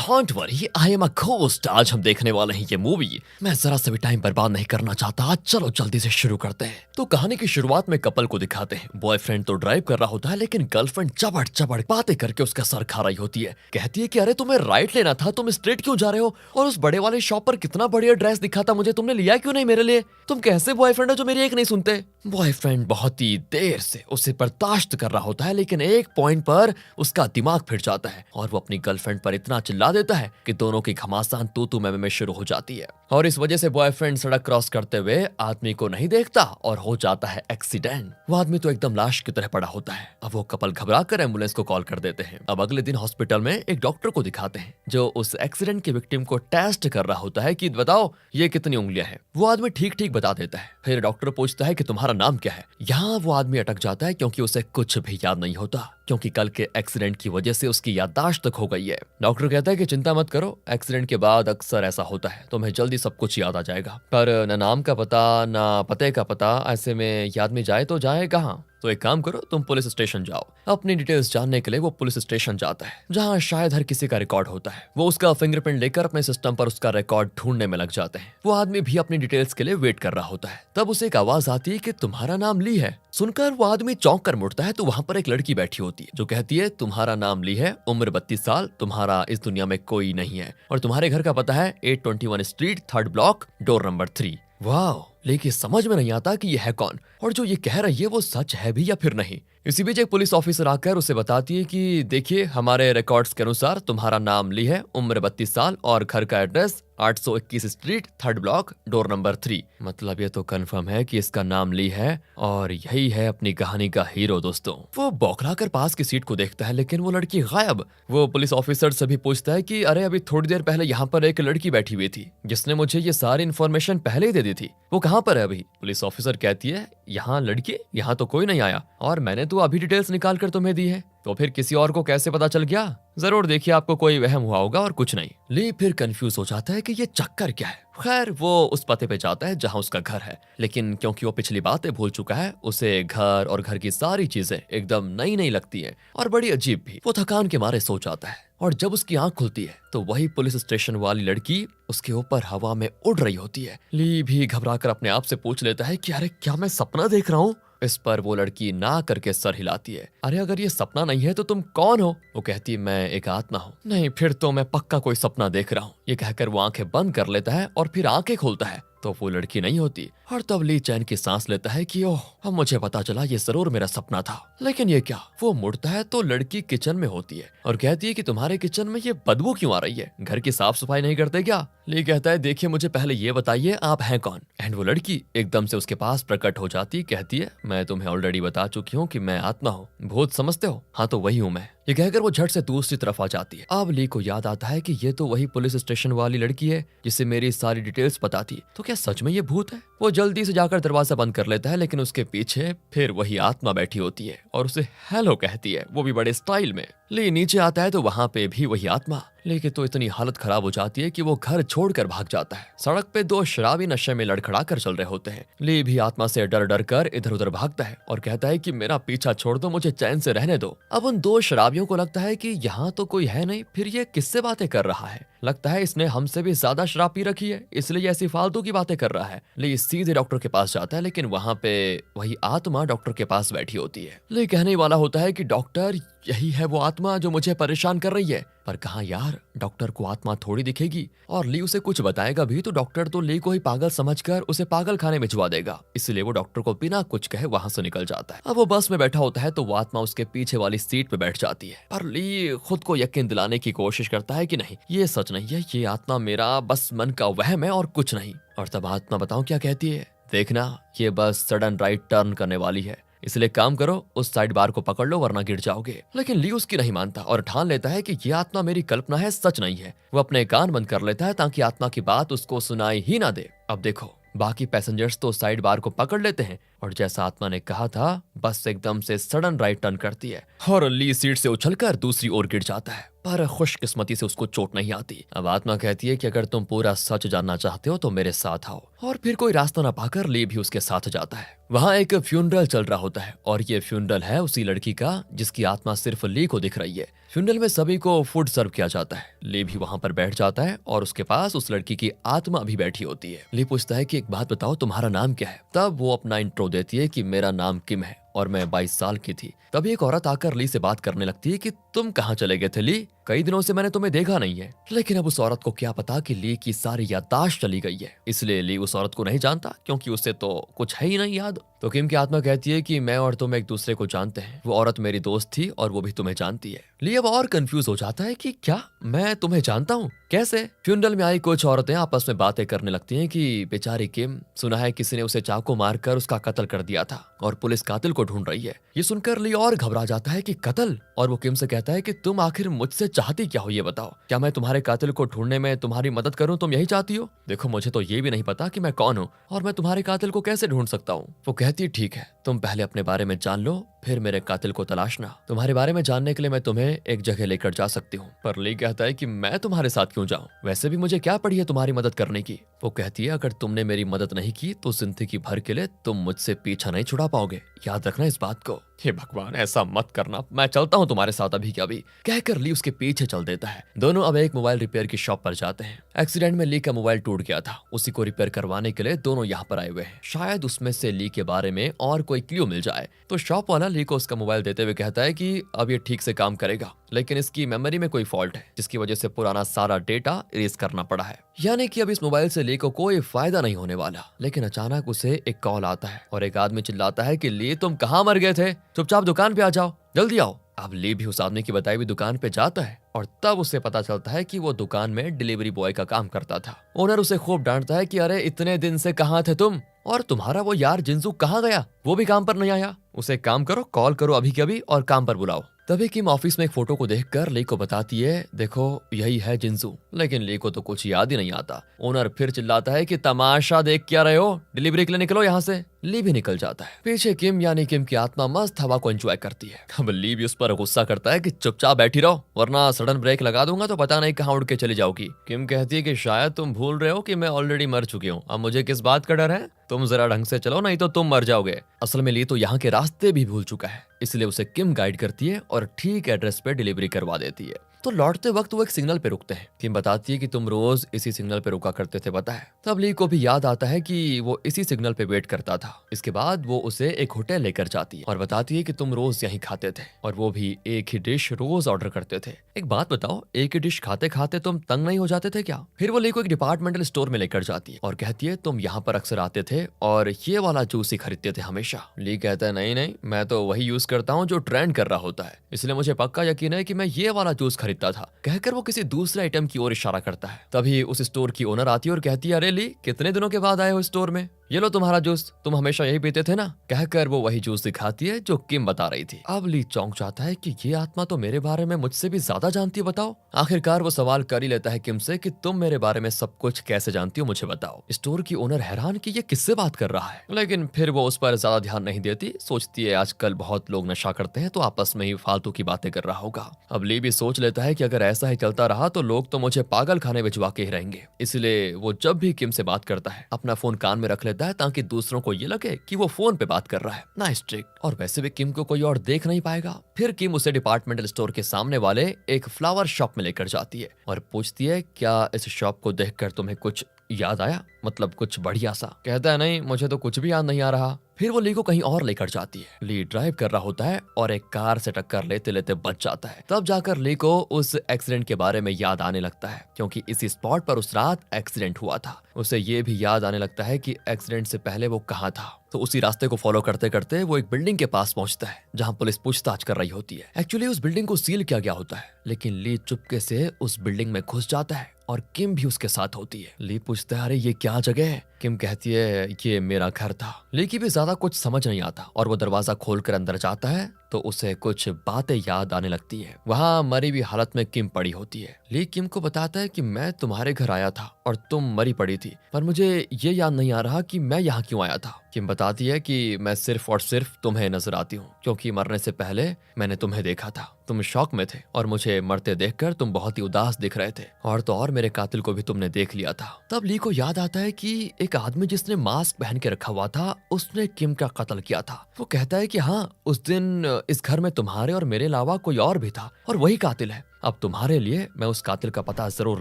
Don't worry, I am a ghost. आज हम देखने वाले हैं ये मूवी। मैं जरा सा भी टाइम बर्बाद नहीं करना चाहता, चलो जल्दी से शुरू करते हैं। तो कहानी की शुरुआत में कपल को दिखाते हैं। बॉयफ्रेंड तो ड्राइव कर रहा होता है, लेकिन गर्लफ्रेंड चबड़ चबड़ बातें करके उसका सर खा रही होती है। कहती है कि अरे तुम्हें राइट लेना था, तुम स्ट्रेट क्यों जा रहे हो? और उस बड़े वाले शॉप पर कितना बढ़िया ड्रेस दिखा था मुझे, तुमने लिया क्यों नहीं मेरे लिए? तुम कैसे बॉयफ्रेंड हो जो मेरी एक नहीं सुनते? बॉयफ्रेंड बहुत ही देर से उसे बर्दाश्त कर रहा होता है, लेकिन एक पॉइंट पर उसका दिमाग फिर जाता है और वो अपनी गर्लफ्रेंड पर इतना चिल्ला देता है कि दोनों की घमासान तू में शुरू हो जाती है। और इस वजह से बॉयफ्रेंड सड़क क्रॉस करते हुए आदमी को नहीं देखता और हो जाता है एक्सीडेंट। वो आदमी तो एकदम लाश की तरह पड़ा होता है। अब वो कपल घबरा कर एम्बुलेंस को कॉल कर देते हैं। अब अगले दिन हॉस्पिटल में एक डॉक्टर को दिखाते हैं जो उस एक्सीडेंट के विक्टिम को टेस्ट कर रहा होता है कि बताओ ये कितनी उंगलियां हैं। वो आदमी ठीक ठीक बता देता है। फिर डॉक्टर पूछता है कि तुम्हारा नाम क्या है। यहाँ वो आदमी अटक जाता है क्योंकि उसे कुछ भी याद नहीं होता, क्योंकि कल के एक्सीडेंट की वजह से उसकी याददाश्त खो गई है। डॉक्टर कहता है कि चिंता मत करो, एक्सीडेंट के बाद अक्सर ऐसा होता है, तुम्हें जल्दी सब कुछ याद आ जाएगा। पर न नाम का पता न पते का पता, ऐसे में याद में जाए तो जाए कहाँ? तो एक काम करो, तुम पुलिस स्टेशन जाओ। अपनी डिटेल्स जानने के लिए वो पुलिस स्टेशन जाता है, जहाँ शायद हर किसी का रिकॉर्ड होता है। वो उसका फिंगरप्रिंट लेकर अपने सिस्टम पर उसका रिकॉर्ड ढूंढने में लग जाते हैं। वो आदमी भी अपनी डिटेल्स के लिए वेट कर रहा होता है। तब उसे एक आवाज आती है कि तुम्हारा नाम ली है। सुनकर वो आदमी चौंक कर मुड़ता है तो वहाँ पर एक लड़की बैठी होती है जो कहती है तुम्हारा नाम ली है, उम्र 32 साल, तुम्हारा इस दुनिया में कोई नहीं है और तुम्हारे घर का पता है 821 street, 3rd block, door number 3। वाह, लेकिन समझ में नहीं आता कि यह है कौन और जो ये कह रही है वो सच है भी या फिर नहीं। इसी बीच एक पुलिस ऑफिसर आकर उसे बताती है कि देखिए हमारे रिकॉर्ड्स के अनुसार तुम्हारा नाम ली है, उम्र 32 साल और घर का address 821 street, 3rd block, door number 3। मतलब ये तो कंफर्म है कि इसका नाम ली है और यही है अपनी कहानी का हीरो। दोस्तों, वो बौखला कर पास की सीट को देखता है, लेकिन वो लड़की गायब। वो पुलिस ऑफिसर से भी पूछता है कि अरे अभी थोड़ी देर पहले यहाँ पर एक लड़की बैठी हुई थी जिसने मुझे ये सारी इन्फॉर्मेशन पहले ही दे दी थी, वो कहाँ पर है अभी? पुलिस ऑफिसर कहती है यहाँ लड़की, यहाँ तो कोई नहीं आया और मैंने तो अभी डिटेल्स निकाल कर तुम्हें दी है, तो फिर किसी और को कैसे पता चल गया? जरूर देखिए आपको कोई वहम हुआ होगा और कुछ नहीं। ली फिर कंफ्यूज हो जाता है कि ये चक्कर क्या है। खैर वो उस पते पे जाता है जहां उसका घर है, लेकिन क्योंकि वो पिछली बातें भूल चुका है उसे घर और घर की सारी चीजें एकदम नई नई लगती है और बड़ी अजीब भी। वो थकान के मारे सो जाता है और जब उसकी आंख खुलती है तो वही पुलिस स्टेशन वाली लड़की उसके ऊपर हवा में उड़ रही होती है। ली भी घबराकर अपने आप से पूछ लेता है कि अरे क्या मैं सपना देख रहा हूँ? इस पर वो लड़की ना करके सर हिलाती है। अरे अगर ये सपना नहीं है तो तुम कौन हो? वो कहती है मैं एक आत्मा हूँ। नहीं, फिर तो मैं पक्का कोई सपना देख रहा हूँ। ये कहकर वो आंखें बंद कर लेता है और फिर आंखें खोलता है तो वो लड़की नहीं होती और तब ली चैन की सांस लेता है कि ओह, अब मुझे पता चला ये जरूर मेरा सपना था। लेकिन ये क्या? वो मुड़ता है तो लड़की किचन में होती है और कहती है कि तुम्हारे किचन में ये बदबू क्यों आ रही है? घर की साफ सफाई नहीं करते क्या? ली कहता है देखिए मुझे पहले ये बताइए आप हैं कौन? एंड वो लड़की एकदम से उसके पास प्रकट हो जाती, कहती है मैं तुम्हें ऑलरेडी बता चुकी हूँ कि मैं आत्मा हूँ। भूत समझते हो? हाँ तो वही हूँ मैं। ये कहकर वो झट से दूसरी तरफ आ जाती है। अब ली को याद आता है कि ये तो वही पुलिस स्टेशन वाली लड़की है जिसे मेरी सारी डिटेल्स पता थी। तो क्या सच में ये भूत है? वो जल्दी से जाकर दरवाजा बंद कर लेता है, लेकिन उसके पीछे फिर वही आत्मा बैठी होती है और उसे हेलो कहती है, वो भी बड़े स्टाइल में। ली नीचे आता है तो वहां पे भी वही आत्मा। लेकिन तो इतनी हालत खराब हो जाती है कि वो घर छोड़कर भाग जाता है। सड़क पे दो शराबी नशे में लड़खड़ा कर चल रहे होते हैं। ली भी आत्मा से डर डर कर इधर उधर भागता है और कहता है कि मेरा पीछा छोड़ दो, मुझे चैन से रहने दो। अब उन दो शराबियों को लगता है कि यहाँ तो कोई है नहीं, फिर ये किससे बातें कर रहा है? लगता है इसने हमसे भी ज्यादा शराब पी रखी है, इसलिए ऐसी फालतू की बातें कर रहा है। ली सीधे डॉक्टर के पास जाता है, लेकिन वहाँ पे वही आत्मा डॉक्टर के पास बैठी होती है। ली कहने वाला होता है कि डॉक्टर यही है वो आत्मा जो मुझे परेशान कर रही है। पर कहाँ यार, डॉक्टर को आत्मा थोड़ी दिखेगी और ली उसे कुछ बताएगा भी तो डॉक्टर तो ली को ही पागल समझकर उसे पागल खाने भिजवा देगा। इसलिए वो डॉक्टर को बिना कुछ कहे वहां से निकल जाता है। अब वो बस में बैठा होता है तो वो आत्मा उसके पीछे वाली सीट पे बैठ जाती है। पर ली खुद को यकीन दिलाने की कोशिश करता है कि नहीं, ये सच नहीं है, ये आत्मा मेरा बस मन का वहम है और कुछ नहीं। और तब आत्मा बताऊं क्या कहती है? देखना, ये बस सडन राइट टर्न करने वाली है, इसलिए काम करो उस साइड बार को पकड़ लो वरना गिर जाओगे। लेकिन ली उसकी नहीं मानता और ठान लेता है कि ये आत्मा मेरी कल्पना है, सच नहीं है। वो अपने कान बंद कर लेता है ताकि आत्मा की बात उसको सुनाई ही ना दे। अब देखो बाकी पैसेंजर्स तो साइड बार को पकड़ लेते हैं और जैसा आत्मा ने कहा था बस एकदम से सडन राइट टर्न करती है और ली सीट से उछलकर दूसरी ओर गिर जाता है। पर खुशकिस्मती से उसको चोट नहीं आती। अब आत्मा कहती है कि अगर तुम पूरा सच जानना चाहते हो तो मेरे साथ आओ। और फिर कोई रास्ता ना पाकर ली भी उसके साथ जाता है। वहाँ एक फ्यूनरल चल रहा होता है और ये फ्यूनरल है उसी लड़की का जिसकी आत्मा सिर्फ ली को दिख रही है। फ्यूनरल में सभी को फूड सर्व किया जाता है। ली भी वहां पर बैठ जाता है और उसके पास उस लड़की की आत्मा भी बैठी होती है। ली पूछता है कि एक बात बताओ, तुम्हारा नाम क्या है? तब वो अपना इंट्रो देती है कि मेरा नाम किम है और मैं 22 साल की थी। तभी एक औरत आकर ली से बात करने लगती है कि तुम कहाँ चले गए थे ली? कई दिनों से मैंने तुम्हें देखा नहीं है। लेकिन अब उस औरत को क्या पता कि ली की सारी याददाश्त चली गई है, इसलिए ली उस औरत को नहीं जानता क्योंकि उसे तो कुछ है ही नहीं याद। तो किम की आत्मा कहती है कि मैं और तुम एक दूसरे को जानते हैं, वो औरत मेरी दोस्त थी और वो भी तुम्हें जानती है। ली अब और कंफ्यूज हो जाता है कि क्या मैं तुम्हें जानता हूँ? कैसे? फ्यूनरल में आई कुछ औरतें आपस में बातें करने लगती हैं कि बेचारी किम, सुना है किसी ने उसे चाकू मारकर उसका कत्ल कर दिया था और पुलिस कातिल को ढूंढ रही है। ये सुनकर ली और घबरा जाता है कि कत्ल, और वो किम से कहता है कि तुम आखिर मुझसे चाहती क्या हो ये बताओ? क्या मैं तुम्हारे कातिल को ढूंढने में तुम्हारी मदद करूं? तुम यही चाहती हो? देखो मुझे तो ये भी नहीं पता कि मैं कौन हूँ और मैं तुम्हारे कातिल को कैसे ढूंढ सकता हूँ। वो कहती है ठीक है, तुम पहले अपने बारे में जान लो, फिर मेरे कातिल को तलाशना। तुम्हारे बारे में जानने के लिए मैं तुम्हें एक जगह लेकर जा सकती हूँ। पर ली कहता है कि मैं तुम्हारे साथ क्यों जाऊं? वैसे भी मुझे क्या पड़ी है तुम्हारी मदद करने की? वो कहती है अगर तुमने मेरी मदद नहीं की तो जिंदगी भर के लिए तुम मुझसे पीछा नहीं छुड़ा पाओगे, याद रखना इस बात को। हे भगवान, ऐसा मत करना, मैं चलता हूँ तुम्हारे साथ अभी के अभी, कहकर ली उसके पीछे चल देता है। दोनों अब एक मोबाइल रिपेयर की शॉप पर जाते हैं। एक्सीडेंट में ली का मोबाइल टूट गया था, उसी को रिपेयर करवाने के लिए दोनों यहाँ पर आए हुए हैं। शायद उसमें से ली के बारे में और कोई क्लू मिल जाए। तो शॉप वाला ली को उसका मोबाइल देते हुए कहता है कि अब ये ठीक से काम करेगा, लेकिन इसकी मेमोरी में कोई फॉल्ट है जिसकी वजह से पुराना सारा डेटा इरेज करना पड़ा है, यानी कि अब इस मोबाइल से ली को कोई फायदा नहीं होने वाला। लेकिन अचानक उसे एक कॉल आता है और एक आदमी चिल्लाता है कि ली तुम कहाँ मर गए थे? चुपचाप दुकान पे आ जाओ, जल्दी आओ। अब ली भी उस आदमी की बताई हुई दुकान पे जाता है और तब उसे पता चलता है कि वो दुकान में डिलीवरी बॉय का काम करता था। ओनर उसे खूब डांटता है कि अरे इतने दिन से कहाँ थे तुम, और तुम्हारा वो यार जिंजू कहाँ गया? वो भी काम पर नहीं आया। उसे काम करो, कॉल करो अभी के अभी और काम पर बुलाओ। तभी किम ऑफिस में एक फोटो को देखकर ली को बताती है देखो यही है जिंजू, लेकिन ली को तो कुछ याद ही नहीं आता। ओनर फिर चिल्लाता है कि तमाशा देख क्या रहे हो, डिलीवरी के लिए निकलो यहाँ से। ली भी निकल जाता है। पीछे किम यानी किम की आत्मा मस्त हवा को एंजॉय करती है। अब ली भी उस पर गुस्सा करता है कि चुपचाप बैठी रहो वरना सडन ब्रेक लगा दूंगा तो पता नहीं कहाँ उड़ के चली जाओगी। किम कहती है कि शायद तुम भूल रहे हो कि मैं ऑलरेडी मर चुकी हूँ, अब मुझे किस बात का डर है? तुम जरा ढंग से चलो नहीं तो तुम मर जाओगे। असल में ली तो यहाँ के रास्ते भी भूल चुका है, इसलिए उसे किम गाइड करती है और ठीक एड्रेस पे डिलीवरी करवा देती है। तो लौटते वक्त वो एक सिग्नल पे रुकते हैं। किम बताती है कि तुम रोज इसी सिग्नल पे रुका करते थे पता है। तब ली को भी याद आता है कि वो इसी सिग्नल पे वेट करता था। इसके बाद वो उसे एक होटल लेकर जाती है और बताती है कि तुम रोज यहीं खाते थे और वो भी एक ही डिश रोज ऑर्डर करते थे। एक बात बताओ, एक ही डिश खाते खाते तुम तंग नहीं हो जाते थे क्या? फिर वो ली को एक डिपार्टमेंटल स्टोर में लेकर जाती है और कहती है तुम यहाँ पर अक्सर आते थे और ये वाला जूस ही खरीदते थे हमेशा। ली कहता है नहीं नहीं, मैं तो वही यूज करता हूँ जो ट्रेंड कर रहा होता है, इसलिए मुझे पक्का यकीन है कि मैं ये वाला जूस खरीदता था, कहकर वो किसी दूसरे आइटम की ओर इशारा करता है। तभी उस स्टोर की ओनर आती है और कहती है अरे ली, कितने दिनों के बाद आए हो स्टोर में, ये लो तुम्हारा जूस, तुम हमेशा यही पीते थे ना, कहकर वो वही जूस दिखाती है जो किम बता रही थी। अब ली चौंक जाता है कि ये आत्मा तो मेरे बारे में मुझसे भी ज्यादा जानती है बताओ। आखिरकार वो सवाल कर ही लेता है किम से कि तुम मेरे बारे में सब कुछ कैसे जानती हो मुझे बताओ। स्टोर की ओनर हैरान कि ये किससे बात कर रहा है, लेकिन फिर वो उस पर ज्यादा ध्यान नहीं देती। सोचती है आजकल बहुत लोग नशा करते हैं तो आपस में ही फालतू की बातें कर रहा होगा। अब ली भी सोच लेता है कि अगर ऐसा ही चलता रहा तो लोग तो मुझे पागल खाने भिजवा के ही रहेंगे, इसलिए वो जब भी किम से बात करता है अपना फोन कान में रख लेता है ताकि दूसरों को ये लगे कि वो फोन पे बात कर रहा है। Nice trick. और वैसे भी किम को कोई और देख नहीं पाएगा। फिर किम उसे डिपार्टमेंटल स्टोर के सामने वाले एक फ्लावर शॉप में लेकर जाती है और पूछती है क्या इस शॉप को देखकर तुम्हें कुछ याद आया, मतलब कुछ बढ़िया सा? कहता है नहीं, मुझे तो कुछ भी याद नहीं आ रहा। फिर वो ली को कहीं और लेकर जाती है। ली ड्राइव कर रहा होता है और एक कार से टक्कर लेते लेते बच जाता है। तब जाकर ली को उस एक्सीडेंट के बारे में याद आने लगता है क्योंकि इसी स्पॉट पर उस रात एक्सीडेंट हुआ था। उसे ये भी याद आने लगता है कि एक्सीडेंट से पहले वो कहाँ था। तो उसी रास्ते को फॉलो करते करते वो एक बिल्डिंग के पास पहुंचता है जहां पुलिस पूछताछ कर रही होती है। एक्चुअली उस बिल्डिंग को सील किया गया होता है, लेकिन ली चुपके से उस बिल्डिंग में घुस जाता है और किम भी उसके साथ होती है। ली पूछता है अरे ये क्या जगह है? किम कहती है ये मेरा घर था। ली की भी ज्यादा कुछ समझ नहीं आता और वो दरवाजा खोलकर अंदर जाता है तो उसे कुछ बातें याद आने लगती है। वहां मरी हुई हालत में किम पड़ी होती है। ली किम को बताता है कि मैं तुम्हारे घर आया था और तुम मरी पड़ी थी, पर मुझे ये याद नहीं आ रहा कि मैं यहाँ क्यों आया था। किम बताती है कि मैं सिर्फ और सिर्फ तुम्हें नजर आती हूँ क्योंकि मरने से पहले मैंने तुम्हें देखा था, तुम शौक में थे और मुझे मरते देखकर तुम बहुत ही उदास दिख रहे थे, और तो और मेरे कातिल को भी तुमने देख लिया था। तब ली को याद आता है कि एक आदमी जिसने मास्क पहन के रखा हुआ था उसने किम का कत्ल किया था। वो कहता है कि हाँ, उस दिन इस घर में तुम्हारे और मेरे अलावा कोई और भी था और वही कातिल है। अब तुम्हारे लिए मैं उस कातिल का पता जरूर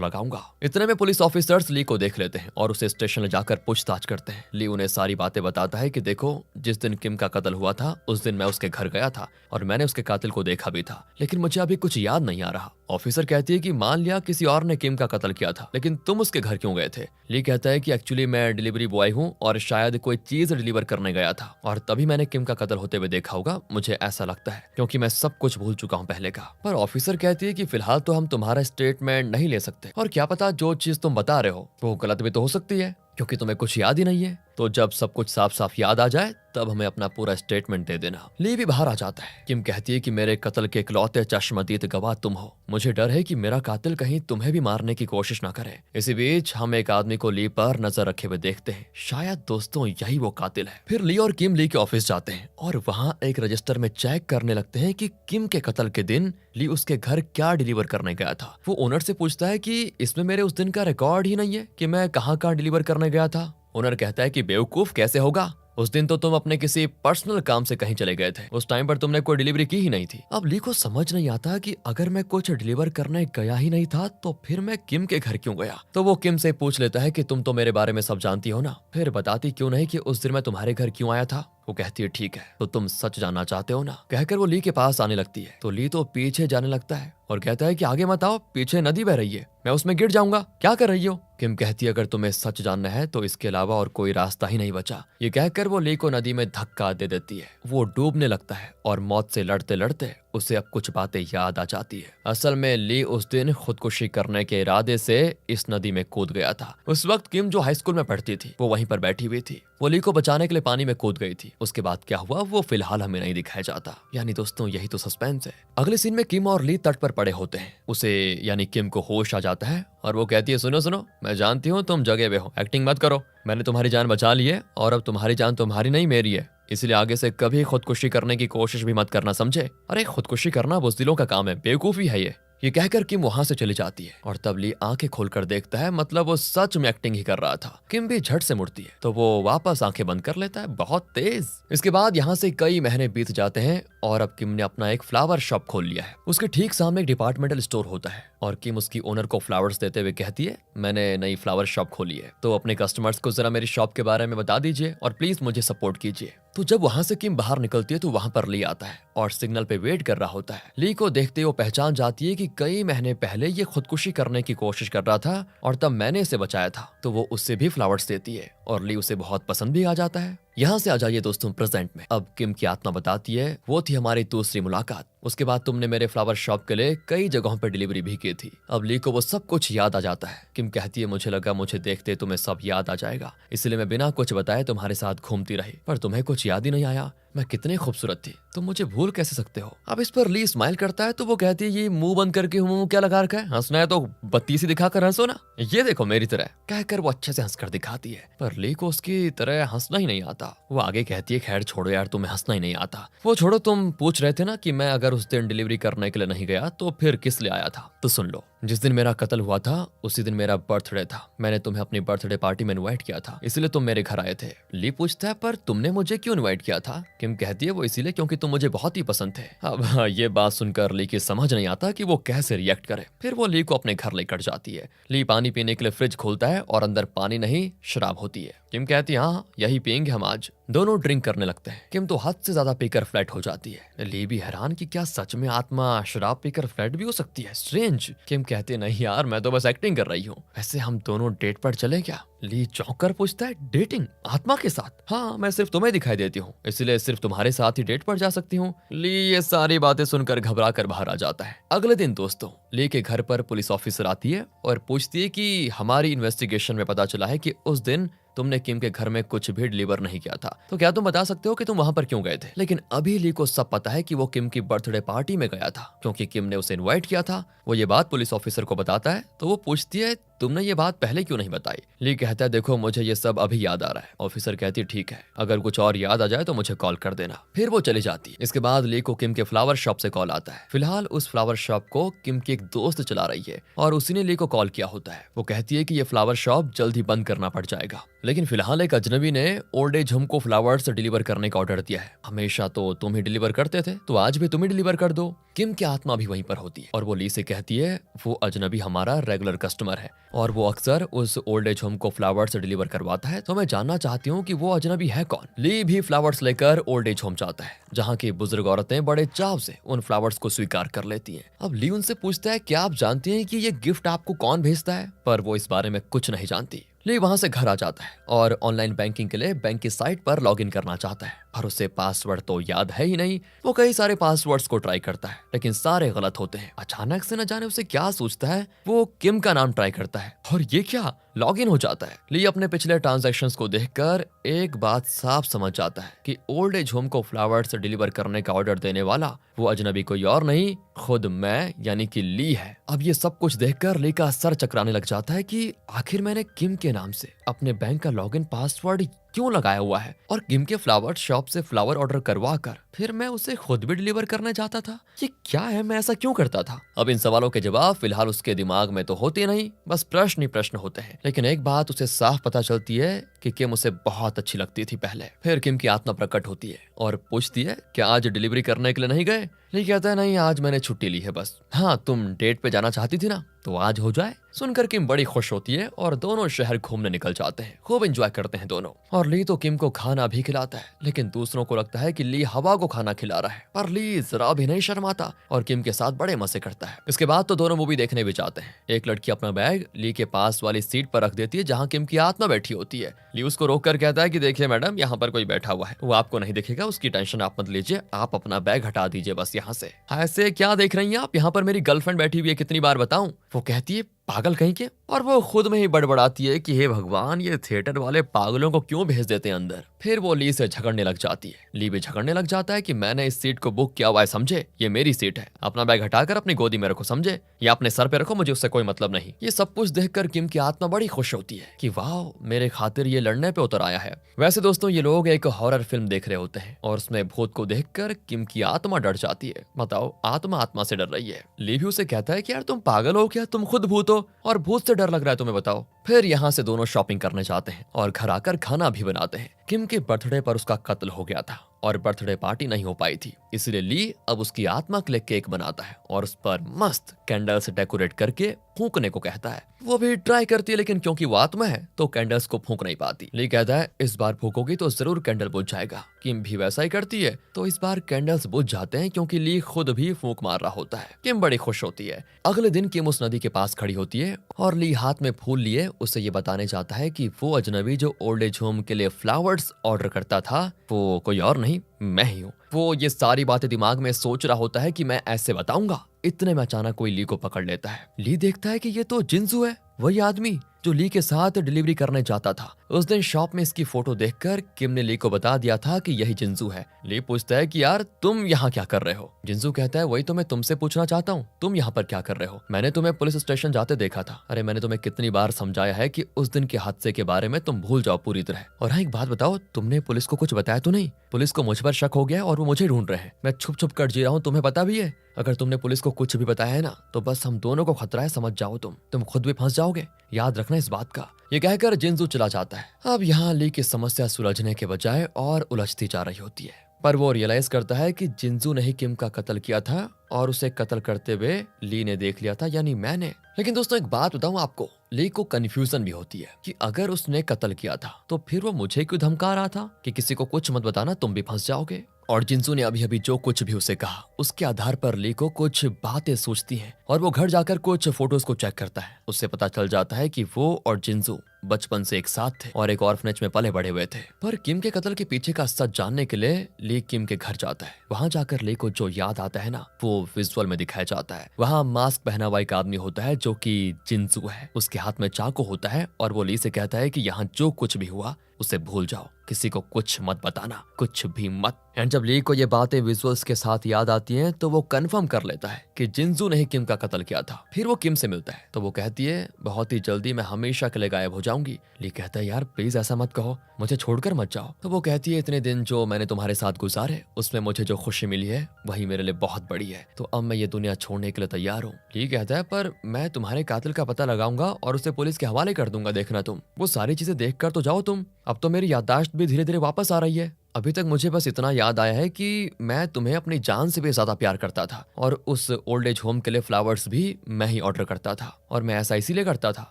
लगाऊंगा। इतने में पुलिस ऑफिसर्स ली को देख लेते हैं और उसे स्टेशन ले जाकर पूछताछ करते हैं। ली उन्हें सारी बातें बताता है कि देखो, जिस दिन किम का कत्ल हुआ था उस दिन मैं उसके घर गया था और मैंने उसके कातिल को देखा भी था, लेकिन मुझे अभी कुछ याद नहीं आ रहा। ऑफिसर कहती है कि मान लिया किसी और ने किम का कत्ल किया था, लेकिन तुम उसके घर क्यों गए थे? ली कहता है कि एक्चुअली मैं डिलीवरी बॉय हूँ और शायद कोई चीज डिलीवर करने गया था और तभी मैंने किम का कत्ल होते हुए देखा होगा, मुझे ऐसा लगता है, क्योंकि मैं सब कुछ भूल चुका हूँ पहले का। पर ऑफिसर कहती है कि फिलहाल तो हम तुम्हारा स्टेटमेंट नहीं ले सकते और क्या पता जो चीज तुम बता रहे हो वो गलत भी तो हो सकती है, क्योंकि तुम्हें कुछ याद ही नहीं है। तो जब सब कुछ साफ साफ याद आ जाए तब हमें अपना पूरा स्टेटमेंट दे देना। ली भी बाहर आ जाता है। किम कहती है कि मेरे कत्ल के इकलौते चश्मदीद गवाह तुम हो, मुझे डर है कि मेरा कातिल कहीं तुम्हें भी मारने की कोशिश ना करे। इसी बीच हम एक आदमी को ली पर नजर रखे हुए देखते हैं, शायद दोस्तों यही वो कातिल है। फिर ली और किम ली के ऑफिस जाते हैं और वहाँ एक रजिस्टर में चेक करने लगते हैं कि किम के कत्ल के दिन ली उसके घर क्या डिलीवर करने गया था। वो ओनर से पूछता है कि इसमें मेरे उस दिन का रिकॉर्ड ही नहीं है कि मैं कहाँ डिलीवर करने गया था। ओनर कहता है कि बेवकूफ, कैसे होगा, उस दिन तो तुम अपने किसी पर्सनल काम से कहीं चले गए थे, उस टाइम पर तुमने कोई डिलीवरी की ही नहीं थी। अब ली को समझ नहीं आता कि अगर मैं कुछ डिलीवर करने गया ही नहीं था तो फिर मैं किम के घर क्यों गया। तो वो किम से पूछ लेता है कि तुम तो मेरे बारे में सब जानती हो ना, फिर बताती क्यों नहीं कि उस दिन मैं तुम्हारे घर क्यों आया था। वो कहती है ठीक है, तो तुम सच जानना चाहते हो ना। कहकर वो ली के पास आने लगती है तो ली तो पीछे जाने लगता है और कहता है कि आगे मत आओ, पीछे नदी बह रही है, मैं उसमें गिर जाऊंगा, क्या कर रही हो। किम कहती है अगर तुम्हें सच जानना है तो इसके अलावा और कोई रास्ता ही नहीं बचा। ये कहकर वो ली को नदी में धक्का दे देती है। वो डूबने लगता है और मौत से लड़ते लड़ते उसे अब कुछ बातें याद आ जाती है। असल में ली उस दिन खुदकुशी करने के इरादे से इस नदी में कूद गया था। उस वक्त किम जो हाई स्कूल में पढ़ती थी वो वहीं पर बैठी हुई थी। वो ली को बचाने के लिए पानी में कूद गई थी। उसके बाद क्या हुआ वो फिलहाल हमें नहीं दिखाया जाता। यानी दोस्तों यही तो सस्पेंस है। अगले सीन में किम और ली तट पर पड़े होते हैं। उसे यानी किम को होश आ जाता है और वो कहती है सुनो सुनो, मैं जानती हूँ तुम जगे हुए हो, एक्टिंग मत करो, मैंने तुम्हारी जान बचा ली है और अब तुम्हारी जान तुम्हारी नहीं मेरी है, इसलिए आगे से कभी खुदकुशी करने की कोशिश भी मत करना, समझे। अरे खुदकुशी करना बुज़दिलों का काम है, बेवकूफी है ये कहकर किम वहां से चली जाती है और तब ली आंखें खोलकर देखता है, मतलब वो सच में एक्टिंग ही कर रहा था। किम भी झट से मुड़ती है तो वो वापस आंखें बंद कर लेता है, बहुत तेज। इसके बाद यहाँ से कई महीने बीत जाते हैं और अब किम ने अपना एक फ्लावर शॉप खोल लिया है। उसके ठीक सामने एक डिपार्टमेंटल स्टोर होता है और किम उसकी ओनर को फ्लावर्स देते हुए कहती है मैंने नई फ्लावर शॉप खोली है, तो अपने कस्टमर्स को जरा मेरी शॉप के बारे में बता दीजिए और प्लीज मुझे सपोर्ट कीजिए। तो जब वहां से किम बाहर निकलती है तो वहां पर ली आता है और सिग्नल पे वेट कर रहा होता है। ली को देखते वो पहचान जाती है कि कई महीने पहले ये खुदकुशी करने की कोशिश कर रहा था और तब मैंने इसे बचाया था। तो वो उससे भी फ्लावर्स देती है और ली उसे बहुत पसंद भी आ जाता है। यहाँ से आ जाइए दोस्तों प्रेजेंट में। अब किम की आत्मा बताती है वो थी हमारी दूसरी मुलाकात, उसके बाद तुमने मेरे फ्लावर शॉप के लिए कई जगहों पर डिलीवरी भी की थी। अब ली को वो सब कुछ याद आ जाता है। किम कहती है मुझे लगा मुझे देखते तुम्हें सब याद आ जाएगा, इसलिए मैं बिना कुछ बताए तुम्हारे साथ घूमती रही, पर तुम्हें कुछ याद ही नहीं आया। मैं कितनी खूबसूरत थी, तुम मुझे भूल कैसे सकते हो। अब इस पर ली स्माइल करता है तो वो कहती है ये मुंह बंद करके मुंह क्या लगा रखा है, हंसना है तो बत्ती सी दिखाकर हंसो ना, ये देखो मेरी तरह, कहकर वो अच्छे से हंसकर दिखाती है। पर ली को उसकी तरह हंसना ही नहीं आता। वो आगे कहती है खैर छोड़ो यार, तुम्हें हंसना ही नहीं आता। वो छोड़ो, तुम पूछ रहे थे ना कि मैं अगर उस दिन डिलीवरी करने के लिए नहीं गया तो फिर किस लिए आया था, तो सुन लो। जिस दिन मेरा कत्ल हुआ था उसी दिन मेरा बर्थडे था, मैंने तुम्हें अपनी बर्थडे पार्टी में इनवाइट किया था, इसलिए तुम मेरे घर आए थे। ली पूछता है पर तुमने मुझे क्यों इनवाइट किया था। किम कहती है वो इसलिए क्योंकि तुम मुझे बहुत ही पसंद थे। अब ये बात सुनकर ली की समझ नहीं आता कि वो कैसे रिएक्ट करे। फिर वो ली को अपने घर लेकर जाती है। ली पानी पीने के लिए फ्रिज खोलता है और अंदर पानी नहीं शराब होती है। किम कहती है हाँ यही पियेंगे हम आज। दोनों ड्रिंक करने लगते हैं। किम तो हद से ज्यादा पीकर फ्लैट हो जाती है। ली भी हैरान कि क्या सच में आत्मा शराब पीकर फ्लैट भी हो सकती है, स्ट्रेंज। किम कहती है नहीं यार मैं तो बस एक्टिंग कर रही हूँ। वैसे हम दोनों डेट पर चले क्या। ली चौंक कर पूछता है डेटिंग आत्मा के साथ। हाँ मैं सिर्फ तुम्हें दिखाई देती हूँ इसलिए सिर्फ तुम्हारे साथ ही डेट पर जा सकती हूँ। ली ये सारी बातें सुनकर घबरा कर बाहर आ जाता है। अगले दिन दोस्तों ली के घर पर पुलिस ऑफिसर आती है और पूछती है कि हमारी इन्वेस्टिगेशन में पता चला है कि उस दिन तुमने किम के घर में कुछ भी डिलीवर नहीं किया था, तो क्या तुम बता सकते हो कि तुम वहां पर क्यों गए थे। लेकिन अभी ली को सब पता है कि वो किम की बर्थडे पार्टी में गया था क्योंकि किम ने उसे इनवाइट किया था। वो ये बात पुलिस ऑफिसर को बताता है तो वो पूछती है तुमने ये बात पहले क्यों नहीं बताई? ली कहता है देखो मुझे ये सब अभी याद आ रहा है। ऑफिसर कहती है ठीक है, अगर कुछ और याद आ जाए तो मुझे कॉल कर देना। फिर वो चली जाती है। इसके बाद ली को किम के फ्लावर शॉप से कॉल आता है। फिलहाल उस फ्लावर शॉप को किम की एक दोस्त चला रही है और उसी ने ली को कॉल किया होता है। वो कहती है कि ये फ्लावर शॉप जल्द ही बंद करना पड़ जाएगा, लेकिन फिलहाल एक अजनबी ने ओल्ड एज होम को फ्लावर्स डिलीवर करने का ऑर्डर दिया है। हमेशा तो तुम ही डिलीवर करते थे, तो आज भी तुम ही डिलीवर कर दो। किम की आत्मा भी वहीं पर होती है और वो ली से कहती है वो अजनबी हमारा रेगुलर कस्टमर है और वो अक्सर उस ओल्ड एज होम को फ्लावर्स डिलीवर करवाता है, तो मैं जानना चाहती हूँ कि वो अजनबी है कौन। ली भी फ्लावर्स लेकर ओल्ड एज होम जाता है, जहाँ की बुजुर्ग औरतें बड़े चाव से उन फ्लावर्स को स्वीकार कर लेती हैं। अब ली उनसे पूछता है क्या आप जानती हैं कि ये गिफ्ट आपको कौन भेजता है, पर वो इस बारे में कुछ नहीं जानती। ली वहां से घर आ जाता है और ऑनलाइन बैंकिंग के लिए बैंक की साइट पर लॉगिन करना चाहता है, पर उसे पासवर्ड तो याद है ही नहीं। वो कई सारे पासवर्ड्स को ट्राई करता है, लेकिन सारे गलत होते हैं। अचानक से न जाने उसे क्या सोचता है, वो किम का नाम ट्राई करता है और ये क्या, लॉगिन हो जाता है। ली अपने पिछले ट्रांजैक्शंस को देखकर एक बात साफ समझ जाता है कि ओल्ड एज होम को फ्लावर्स डिलीवर करने का ऑर्डर देने वाला वो अजनबी कोई और नहीं, खुद मैं यानी कि ली है। अब ये सब कुछ देखकर ली का सर चकराने लग जाता है कि आखिर मैंने किम के नाम से अपने बैंक का लॉगिन पासवर्ड क्यों लगाया हुआ है और किम के फ्लावर शॉप से फ्लावर ऑर्डर करवा कर फिर मैं उसे खुद भी डिलीवर करने जाता था। ये क्या है, मैं ऐसा क्यों करता था? अब इन सवालों के जवाब फिलहाल उसके दिमाग में तो होते नहीं, बस प्रश्न ही प्रश्न होते हैं। लेकिन एक बात उसे साफ पता चलती है कि किम उसे बहुत अच्छी लगती थी पहले। फिर किम की आत्मा प्रकट होती है और पूछती है क्या आज डिलीवरी करने के लिए नहीं गए? ली कहता है नहीं, आज मैंने छुट्टी ली है बस। हाँ, तुम डेट पे जाना चाहती थी ना, तो आज हो जाए। सुनकर किम बड़ी खुश होती है और दोनों शहर घूमने निकल जाते हैं। खूब एंजॉय करते हैं दोनों। और ली तो किम को खाना भी खिलाता है, लेकिन दूसरों को लगता है कि ली हवा को खाना खिला रहा है, पर ली जरा भी नहीं शर्माता और किम के साथ बड़े मजे करता है। इसके बाद तो दोनों मूवी देखने भी जाते हैं। एक लड़की अपना बैग ली के पास वाली सीट पर रख देती है जहाँ किम की आत्मा बैठी होती है। ली उसको रोक कर कहता है कि देखिए मैडम, यहाँ पर कोई बैठा हुआ है, वो आपको नहीं दिखेगा, उसकी टेंशन आप मत लीजिए, आप अपना बैग हटा दीजिए बस यहाँ से। ऐसे क्या देख रही हैं आप, यहाँ पर मेरी गर्लफ्रेंड बैठी हुई है, कितनी बार बताऊं? वो कहती है पागल कहीं के, और वो खुद में ही बड़बड़ाती है कि हे भगवान, ये थिएटर वाले पागलों को क्यों भेज देते हैं अंदर। फिर वो ली से झगड़ने लग जाती है। ली भी झगड़ने लग जाता है कि मैंने इस सीट को बुक किया हुआ है, समझे, ये मेरी सीट है, अपना बैग हटाकर अपनी गोदी में रखो, समझे, या अपने सर पे रखो, मुझे उससे कोई मतलब नहीं। ये सब कुछ देखकर किम की आत्मा बड़ी खुश होती है कि वाह, मेरे खातिर ये लड़ने पे उतर आया है। वैसे दोस्तों, ये लोग एक हॉरर फिल्म देख रहे होते हैं और उसमें भूत को देखकर किम की आत्मा डर जाती है। बताओ, आत्मा आत्मा से डर रही है। ली भी उसे कहता है कि यार तुम पागल हो क्या, तुम खुद भूत हो और भूत से डर लग रहा है तुम्हें, बताओ। फिर यहाँ से दोनों शॉपिंग करने जाते हैं और घर आकर खाना भी बनाते हैं। किम के बर्थडे पर उसका कत्ल हो गया था और बर्थडे पार्टी नहीं हो पाई थी, इसलिए ली अब उसकी आत्मा के लिए केक बनाता है और उस पर मस्त कैंडल से डेकोरेट करके फूंकने को कहता है। वो भी ट्राई करती है, लेकिन क्योंकि वो आत्मा है तो कैंडल्स को फूंक नहीं पाती। ली कहता है इस बार फूकोगी तो जरूर कैंडल बुझ जाएगा। किम भी वैसा ही करती है, तो इस बार कैंडल्स बुझ जाते हैं क्योंकि ली खुद भी फूंक मार रहा होता है। किम बड़ी खुश होती है। अगले दिन किम उस नदी के पास खड़ी होती है और ली हाथ में फूल लिए उसे ये बताने जाता है कि वो अजनबी जो ओल्ड एज होम के लिए फ्लावर्स ऑर्डर करता था वो कोई और नहीं, मैं ही हूँ। वो ये सारी बातें दिमाग में सोच रहा होता है कि मैं ऐसे बताऊंगा। इतने में अचानक कोई ली को पकड़ लेता है। ली देखता है कि ये तो जिंजू है, वही आदमी जो ली के साथ डिलीवरी करने जाता था। उस दिन शॉप में इसकी फोटो देखकर किम ने ली को बता दिया था कि यही जिंजू है। ली पूछता है कि यार तुम यहाँ क्या कर रहे हो? जिंजू कहता है वही तो मैं तुमसे पूछना चाहता हूँ, तुम यहाँ पर क्या कर रहे हो? मैंने तुम्हें पुलिस स्टेशन जाते देखा था। अरे मैंने तुम्हें कितनी बार समझाया है कि उस दिन के हादसे के बारे में तुम भूल जाओ पूरी तरह। और हाँ, एक बात बताओ, तुमने पुलिस को कुछ बताया तो नहीं? पुलिस को मुझ पर शक हो गया और वो मुझे ढूंढ रहे हैं। मैं छुप छुप कर जी रहा हूँ, तुम्हें पता भी है। अगर तुमने पुलिस को कुछ भी बताया है ना, तो बस हम दोनों को खतरा है, समझ जाओ, तुम खुद भी फंस जाओगे, याद रखना इस बात का। ये कहकर जिंजू चला जाता है। अब यहाँ ली की समस्या सुलझने के बजाय और उलझती जा रही होती है, पर वो रियलाइज करता है कि जिंजू ने ही किम का कत्ल किया था और उसे कत्ल करते हुए ली ने देख लिया था, यानी मैंने। लेकिन दोस्तों एक बात बताऊं आपको, ली को कंफ्यूजन भी होती है कि अगर उसने कत्ल किया था तो फिर वो मुझे क्यों धमका रहा था कि किसी को कुछ मत बताना, तुम भी फंस जाओगे। और जिंजू ने अभी अभी जो कुछ भी उसे कहा उसके आधार पर ली को कुछ बातें सोचती हैं और वो घर जाकर कुछ फोटोज को चेक करता है। उससे पता चल जाता है कि वो और जिंजू बचपन से एक साथ थे और एक ऑर्फनेज में पले बड़े हुए थे। पर किम के कत्ल के पीछे का सच जानने के लिए ली किम के घर जाता है। वहां जाकर ली को जो याद आता है ना, वो विजुअल में दिखाया जाता है। वहां मास्क पहना हुआ एक आदमी होता है जो कि जिंजू है। उसके हाथ में चाकू होता है और वो ली से कहता है कि यहाँ जो कुछ भी हुआ उसे भूल जाओ, किसी को कुछ मत बताना, कुछ भी मत। एंड जब ली को ये बातें विजुअल्स के साथ याद आती हैं तो वो कंफर्म कर लेता है कि जिंजू ने ही किम का कत्ल किया था। फिर वो किम से मिलता है तो वो कहती है बहुत ही जल्दी मैं हमेशा के लिए गायब हो जाऊंगी। ली कहता है यार प्लीज ऐसा मत कहो, मुझे छोड़कर मत जाओ। तो वो कहती है इतने दिन जो मैंने तुम्हारे साथ गुजारे उसमें मुझे जो खुशी मिली है वही मेरे लिए बहुत बड़ी है, तो अब मैं ये दुनिया छोड़ने के लिए तैयार हूँ। ली कहता है पर मैं तुम्हारे कातिल का पता लगाऊंगा और उसे पुलिस के हवाले कर दूंगा, देखना तुम। वो सारी चीजें देख कर तो जाओ तुम, अब तो मेरी याददाश्त भी धीरे धीरे वापस आ रही है। अभी तक मुझे बस इतना याद आया है कि मैं तुम्हें अपनी जान से भी ज्यादा प्यार करता था और उस ओल्ड एज होम के लिए फ्लावर्स भी मैं ही ऑर्डर करता था, और मैं ऐसा इसीलिए करता था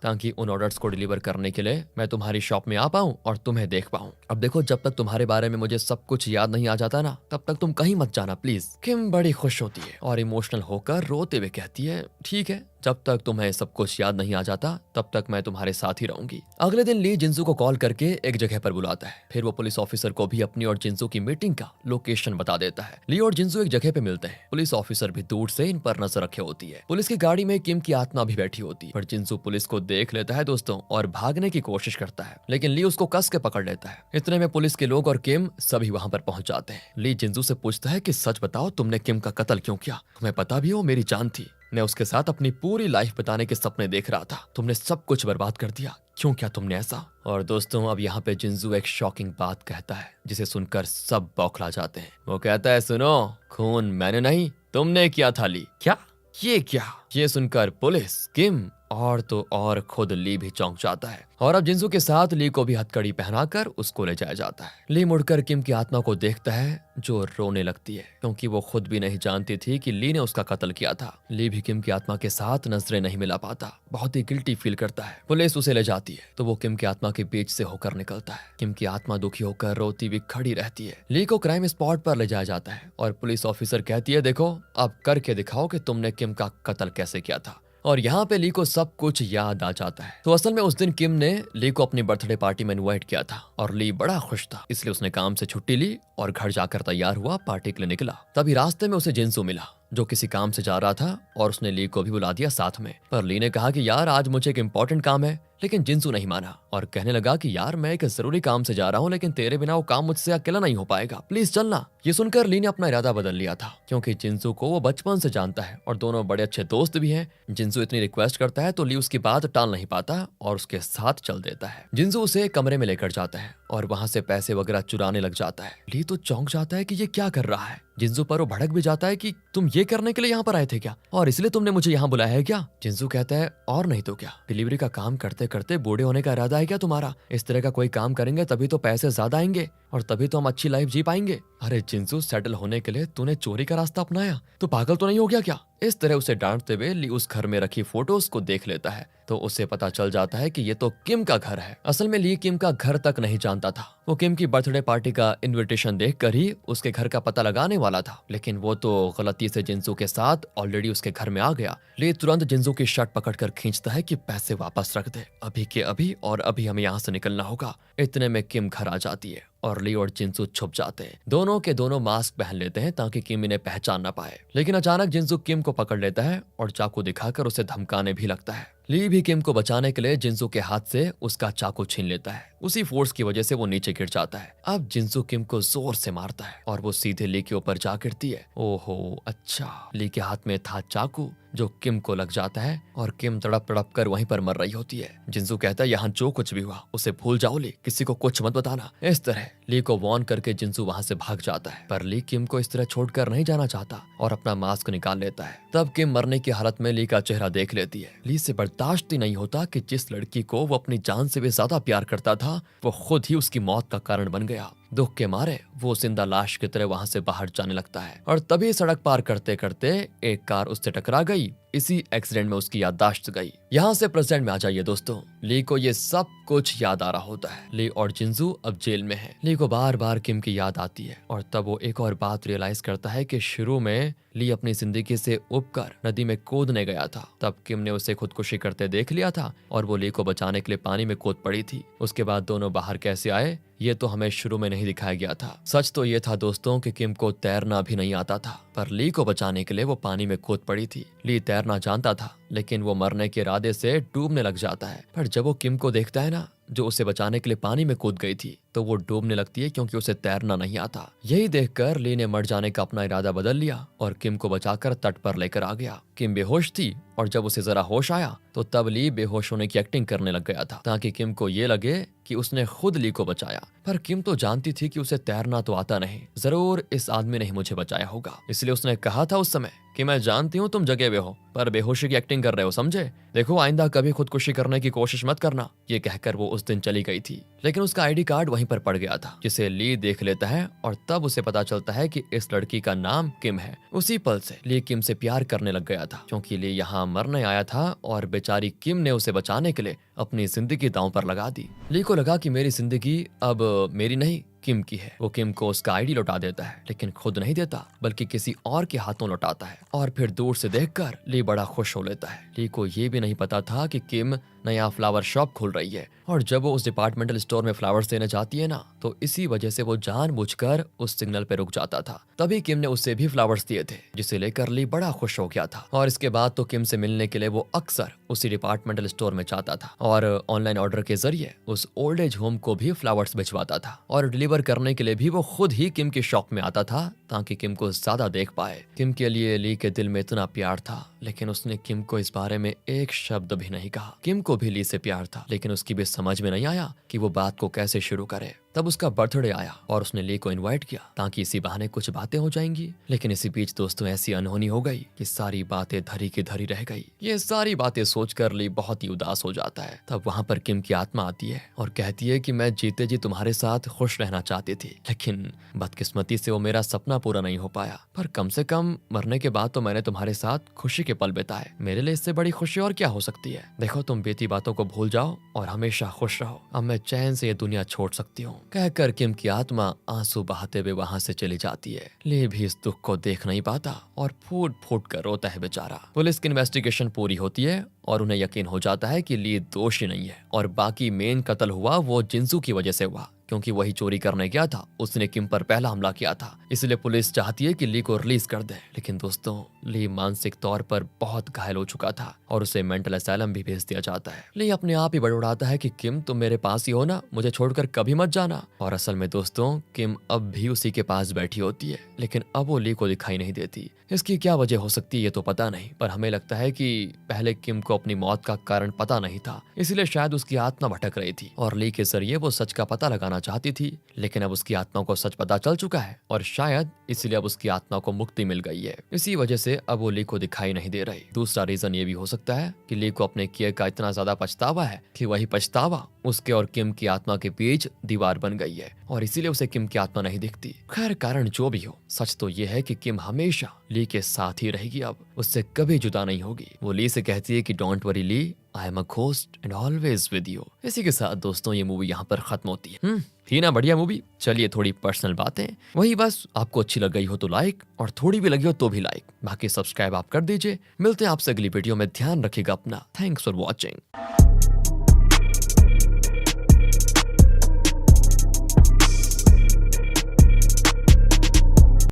ताकि उन ऑर्डर्स को डिलीवर करने के लिए मैं तुम्हारी शॉप में आ पाऊं और तुम्हें देख पाऊं। अब देखो जब तक तुम्हारे बारे में मुझे सब कुछ याद नहीं आ जाता ना तब तक तुम कहीं मत जाना प्लीज। किम बड़ी खुश होती है और इमोशनल होकर रोते हुए कहती है ठीक है, जब तक तुम्हें सब कुछ याद नहीं आ जाता तब तक मैं तुम्हारे साथ ही रहूंगी। अगले दिन ली जिंजू को कॉल करके एक जगह पर बुलाता है। फिर वो पुलिस ऑफिसर को भी अपनी और जिंजू की मीटिंग का लोकेशन बता देता है। ली और जिंजू एक जगह पे मिलते हैं। पुलिस ऑफिसर भी दूर से इन पर नजर रखे होती है। पुलिस की गाड़ी में किम की आत्मा भी बैठी होती है, पर जिंजू पुलिस को देख लेता है दोस्तों और भागने की कोशिश करता है, लेकिन ली उसको कस के पकड़ लेता है। इतने में पुलिस के लोग और किम सभी वहां पर पहुंच जाते हैं। ली जिंजू से पूछता है कि सच बताओ तुमने किम का कत्ल क्यों किया? तुम्हें पता भी हो मेरी जान थी, मैं उसके साथ अपनी पूरी लाइफ बिताने के सपने देख रहा था, तुमने सब कुछ बर्बाद कर दिया, क्यों किया तुमने ऐसा? और दोस्तों अब यहाँ पे जिंजू एक शॉकिंग बात कहता है जिसे सुनकर सब बौखला जाते हैं। वो कहता है सुनो, खून मैंने नहीं तुमने किया था ली। क्या? ये क्या? ये सुनकर पुलिस, किम और तो और खुद ली भी चौंक जाता है और अब जिंजू के साथ ली को भी हथकड़ी पहनाकर उसको ले जाया जाता है। ली मुड़कर किम की आत्मा को देखता है जो रोने लगती है क्योंकि वो खुद भी नहीं जानती थी कि ली ने उसका कत्ल किया था। ली भी किम की आत्मा के साथ नजरें नहीं मिला पाता, बहुत ही गिल्टी फील करता है। पुलिस उसे ले जाती है तो वो किम की आत्मा के बीच से होकर निकलता है। किम की आत्मा दुखी होकर रोती हुई खड़ी रहती है। ली को क्राइम स्पॉट पर ले जाया जाता है और पुलिस ऑफिसर कहती है देखो अब करके दिखाओ कि तुमने किम का कत्ल कैसे किया था। और यहाँ पे ली को सब कुछ याद आ जाता है। तो असल में उस दिन किम ने ली को अपनी बर्थडे पार्टी में इनवाइट किया था और ली बड़ा खुश था, इसलिए उसने काम से छुट्टी ली और घर जाकर तैयार हुआ पार्टी के लिए निकला। तभी रास्ते में उसे जिंसू मिला जो किसी काम से जा रहा था और उसने ली को भी बुला दिया साथ में। पर ली ने कहा कि यार आज मुझे एक इम्पोर्टेंट काम है, लेकिन जिंसू नहीं माना और कहने लगा कि यार मैं एक जरूरी काम से जा रहा हूँ लेकिन तेरे बिना वो काम मुझसे अकेला नहीं हो पाएगा, प्लीज चलना। ये सुनकर ली ने अपना इरादा बदल लिया था क्योंकि जिंसू को वो बचपन से जानता है और दोनों बड़े अच्छे दोस्त भी हैं। जिंसू इतनी रिक्वेस्ट करता है तो ली उसकी बात टाल नहीं पाता और उसके साथ चल देता है। जिंसू उसे कमरे में लेकर जाता है और वहां से पैसे वगैरह चुराने लग जाता है। ली तो चौंक जाता है कि ये क्या कर रहा है। जिंसू पर वो भड़क भी जाता है कि तुम ये करने के लिए यहाँ पर आए थे क्या और इसलिए तुमने मुझे यहाँ बुलाया है क्या? जिंसू कहता है और नहीं तो क्या, डिलीवरी का काम करते करते बूढ़े होने का इरादा है क्या तुम्हारा? इस तरह का कोई काम करेंगे तभी तो पैसे ज्यादा आएंगे और तभी तो हम अच्छी लाइफ जी पाएंगे। अरे जिंसू सेटल होने के लिए तूने चोरी का रास्ता अपनाया, तो पागल तो नहीं हो गया क्या? इस तरह उसे डांटते हुए ली उस घर में रखी फोटोज को देख लेता है तो उसे पता चल जाता है कि ये तो किम का घर है। असल में ली किम का घर तक नहीं जानता था। वो किम की बर्थडे पार्टी का इनविटेशन देखकर ही उसके घर का पता लगाने वाला था, लेकिन वो तो गलती से जिंसू के साथ ऑलरेडी उसके घर में आ गया। ली तुरंत जिंसू की शर्ट पकड़कर खींचता है कि पैसे वापस रख दे अभी के अभी और अभी हमें यहाँ से निकलना होगा। इतने में किम घर आ जाती है और ली और जिंसू छुप जाते हैं। दोनों के दोनों मास्क पहन लेते हैं ताकि किम इन्हें पहचान ना पाए, लेकिन अचानक जिंसू किम को पकड़ लेता है और चाकू दिखाकर उसे धमकाने भी लगता है। ली भी किम को बचाने के लिए जिंसू के हाथ से उसका चाकू छीन लेता है। उसी फोर्स की वजह से वो नीचे गिर जाता है। अब जिंसू किम को जोर से मारता है और वो सीधे ली के ऊपर जा गिरती है। ओहो अच्छा, ली के हाथ में था चाकू जो किम को लग जाता है और किम तड़प तड़प कर वहीं पर मर रही होती है। जिंसू कहता है यहाँ जो कुछ भी हुआ उसे भूल जाओ ली, किसी को कुछ मत बताना। इस तरह ली को वॉर्न करके जिंसू वहां से भाग जाता है, पर ली किम को इस तरह छोड़कर नहीं जाना चाहता और अपना मास्क निकाल लेता है। तब किम मरने की हालत में ली का चेहरा देख लेती है। ली से बर्दाश्त ही नहीं होता कि जिस लड़की को वो अपनी जान से भी ज्यादा प्यार करता था वो खुद ही उसकी मौत का कारण बन गया। दुख के मारे वो जिंदा लाश की तरह वहां से बाहर जाने लगता है और तभी सड़क पार करते करते एक कार उससे टकरा गई। इसी एक्सीडेंट में उसकी याददाश्त गई। यहाँ से प्रेजेंट में आ जाइए दोस्तों। ली को ये सब कुछ याद आ रहा होता है। ली और जिंसू अब जेल में है। ली को बार बार किम की याद आती है और तब वो एक और बात रियलाइज करता है कि शुरू में ली अपनी जिंदगी से उबकर नदी में कूदने गया था, तब किम ने उसे खुदकुशी करते देख लिया था और वो ली को बचाने के लिए पानी में कूद पड़ी थी। उसके बाद दोनों बाहर कैसे आए ये तो हमें शुरू में नहीं दिखाया गया था। सच तो ये था दोस्तों कि किम को तैरना भी नहीं आता था, पर ली को बचाने के लिए वो पानी में कूद पड़ी थी। ली तैरना जानता था लेकिन वो मरने के इरादे से डूबने लग जाता है, पर जब वो किम को देखता है ना जो उसे बचाने के लिए पानी में कूद गई थी तो वो डूबने लगती है क्योंकि उसे तैरना नहीं आता। यही देखकर ली ने मर जाने का अपना इरादा बदल लिया और किम को बचाकर तट पर लेकर आ गया। किम बेहोश थी और जब उसे जरा होश आया तो तब ली बेहोश होने की एक्टिंग करने लग गया था ताकि किम को ये लगे कि उसने खुद ली को बचाया। पर किम तो जानती थी कि उसे तैरना तो आता नहीं, जरूर इस आदमी ने ही मुझे बचाया होगा। इसलिए उसने कहा था उस समय कि मैं जानती हूँ तुम जगे हुए हो पर बेहोशी की एक्टिंग कर रहे हो, समझे? देखो आइंदा कभी खुदकुशी करने की कोशिश मत करना। ये कहकर वो उस दिन चली गई थी, लेकिन उसका आईडी कार्ड वहीं पर पड़ गया था जिसे ली देख लेता है और तब उसे पता चलता है कि इस लड़की का नाम किम है। उसी पल से ली किम से प्यार करने लग गया था क्योंकि ली यहाँ मरने आया था और बेचारी किम ने उसे बचाने के लिए अपनी जिंदगी दांव पर लगा दी। ली को लगा कि मेरी जिंदगी अब मेरी नहीं किम की है। वो किम को उसका आईडी लौटा देता है लेकिन खुद नहीं देता बल्कि किसी और के हाथों लौटाता है और फिर दूर से देखकर ली बड़ा खुश हो लेता है। ली को ये भी नहीं पता था कि किम नया फ्लावर शॉप खोल रही है और जब वो उस डिपार्टमेंटल स्टोर में फ्लावर्स देने जाती है ना तो इसी वजह से वो जानबूझकर उस सिग्नल पे रुक जाता था। तभी किम ने उसे भी फ्लावर्स दिए थे जिसे लेकर ली बड़ा खुश हो गया था और इसके बाद तो किम से मिलने के लिए वो अक्सर उसी डिपार्टमेंटल स्टोर में जाता था और ऑनलाइन ऑर्डर के जरिए उस ओल्ड एज होम को भी फ्लावर्स भिजवाता था और डिलीवर करने के लिए भी वो खुद ही किम की शॉप में आता था ताकि किम को ज्यादा देख पाए। किम के लिए ली के दिल में इतना प्यार था लेकिन उसने किम को इस बारे में एक शब्द भी नहीं कहा। किम को भी ली से प्यार था लेकिन उसकी भी समझ में नहीं आया कि वो बात को कैसे शुरू करे। तब उसका बर्थडे आया और उसने ली को इनवाइट किया ताकि इसी बहाने कुछ बातें हो जाएंगी। लेकिन इसी बीच दोस्तों ऐसी अनहोनी हो गई कि सारी बातें धरी की धरी रह गई। ये सारी बातें सोचकर ली बहुत ही उदास हो जाता है। तब वहाँ पर किम की आत्मा आती है और कहती है कि मैं जीते जी तुम्हारे साथ खुश रहना चाहती थी लेकिन बदकिस्मती से वो मेरा सपना पूरा नहीं हो पाया। पर कम से कम मरने के बाद तो मैंने तुम्हारे साथ खुशी के पल बिताए। मेरे लिए इससे बड़ी खुशी और क्या हो सकती है। देखो तुम बीती बातों को भूल जाओ और हमेशा खुश रहो। अब मैं चैन से ये दुनिया छोड़ सकती हूँ। कहकर किम की आत्मा आंसू बहाते हुए वहां से चली जाती है। ली भी इस दुख को देख नहीं पाता और फूट फूट कर रोता है बेचारा। पुलिस की इन्वेस्टिगेशन पूरी होती है और उन्हें यकीन हो जाता है कि ली दोषी नहीं है और बाकी मेन कत्ल हुआ वो जिंसू की वजह से हुआ क्योंकि वही चोरी करने गया था। उसने किम पर पहला हमला किया था इसलिए पुलिस चाहती है कि ली को रिलीज कर दे। लेकिन दोस्तों ली मानसिक तौर पर बहुत घायल हो चुका था और उसे मेंटल असाइलम भी भेज दिया जाता है। ली अपने आप ही बड़बड़ाता है कि किम तुम मेरे पास ही हो ना, मुझे छोड़कर कभी मत जाना। और असल में दोस्तों किम अब भी उसी के पास बैठी होती है लेकिन अब वो ली को दिखाई नहीं देती। इसकी क्या वजह हो सकती है ये तो पता नहीं पर हमें लगता है कि पहले किम को अपनी मौत का कारण पता नहीं था इसलिए शायद उसकी आत्मा भटक रही थी और ली के जरिए वो सच का पता लगाना चाहती थी। लेकिन अब उसकी आत्मा को सच पता चल चुका है और शायद इसलिए अब उसकी आत्मा को मुक्ति मिल गई है। इसी वजह से अब वो ली को दिखाई नहीं दे रही। दूसरा रीजन ये भी हो सकता है कि ली को अपने किए का इतना ज्यादा पछतावा है कि वही पछतावा उसके और किम की आत्मा के बीच दीवार बन गई है और इसीलिए उसे किम की आत्मा नहीं दिखती। खैर कारण जो भी हो सच तो ये है कि किम हमेशा ली के साथ ही रहेगी, अब उससे कभी जुदा नहीं होगी। वो ली से कहती है कि don't worry Lee, I am a ghost and always with you. इसी के साथ दोस्तों ये मूवी यहाँ पर खत्म होती है। थी ना बढ़िया मूवी। चलिए थोड़ी पर्सनल बातें, वही बस आपको अच्छी लग गई हो तो लाइक और थोड़ी भी लगी हो तो भी लाइक, बाकी सब्सक्राइब आप कर दीजिए। मिलते हैं आपसे अगली वीडियो में। ध्यान रखिएगा अपना। Thanks for watching.